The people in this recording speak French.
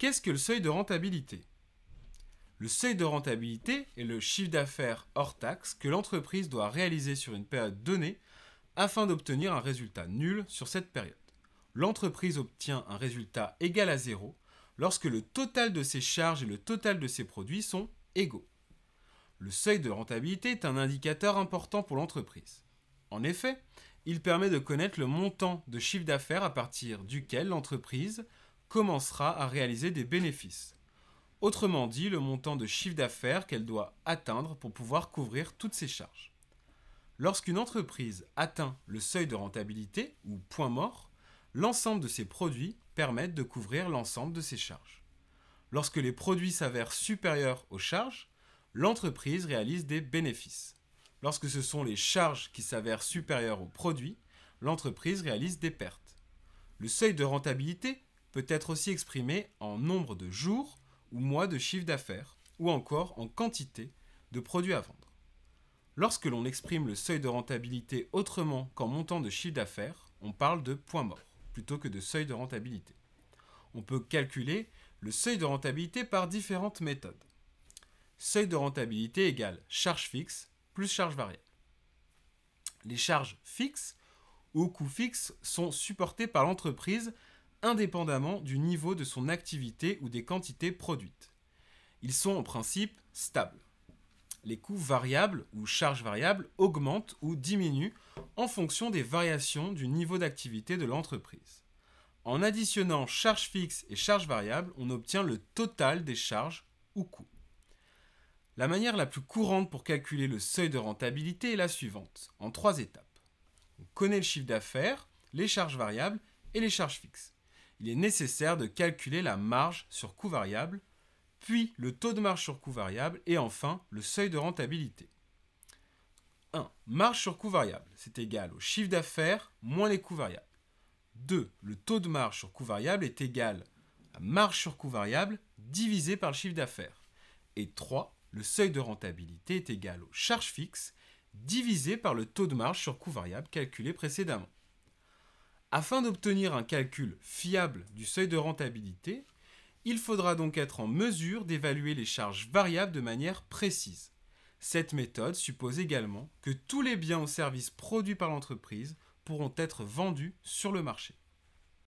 Qu'est-ce que le seuil de rentabilité? Le seuil de rentabilité est le chiffre d'affaires hors taxe que l'entreprise doit réaliser sur une période donnée afin d'obtenir un résultat nul sur cette période. L'entreprise obtient un résultat égal à zéro lorsque le total de ses charges et le total de ses produits sont égaux. Le seuil de rentabilité est un indicateur important pour l'entreprise. En effet, il permet de connaître le montant de chiffre d'affaires à partir duquel l'entreprise commencera à réaliser des bénéfices. Autrement dit, le montant de chiffre d'affaires qu'elle doit atteindre pour pouvoir couvrir toutes ses charges. Lorsqu'une entreprise atteint le seuil de rentabilité, ou point mort, l'ensemble de ses produits permettent de couvrir l'ensemble de ses charges. Lorsque les produits s'avèrent supérieurs aux charges, l'entreprise réalise des bénéfices. Lorsque ce sont les charges qui s'avèrent supérieures aux produits, l'entreprise réalise des pertes. Le seuil de rentabilité peut être aussi exprimé en nombre de jours ou mois de chiffre d'affaires, ou encore en quantité de produits à vendre. Lorsque l'on exprime le seuil de rentabilité autrement qu'en montant de chiffre d'affaires, on parle de point mort, plutôt que de seuil de rentabilité. On peut calculer le seuil de rentabilité par différentes méthodes. Seuil de rentabilité égale charge fixe plus charge variable. Les charges fixes ou coûts fixes sont supportés par l'entreprise indépendamment du niveau de son activité ou des quantités produites. Ils sont en principe stables. Les coûts variables ou charges variables augmentent ou diminuent en fonction des variations du niveau d'activité de l'entreprise. En additionnant charges fixes et charges variables, on obtient le total des charges ou coûts. La manière la plus courante pour calculer le seuil de rentabilité est la suivante, en 3 étapes. On connaît le chiffre d'affaires, les charges variables et les charges fixes. Il est nécessaire de calculer la marge sur coût variable, puis le taux de marge sur coût variable et enfin le seuil de rentabilité. 1. Marge sur coût variable, c'est égal au chiffre d'affaires moins les coûts variables. 2. Le taux de marge sur coût variable est égal à marge sur coût variable divisé par le chiffre d'affaires. Et 3. Le seuil de rentabilité est égal aux charges fixes divisé par le taux de marge sur coût variable calculé précédemment. Afin d'obtenir un calcul fiable du seuil de rentabilité, il faudra donc être en mesure d'évaluer les charges variables de manière précise. Cette méthode suppose également que tous les biens ou services produits par l'entreprise pourront être vendus sur le marché.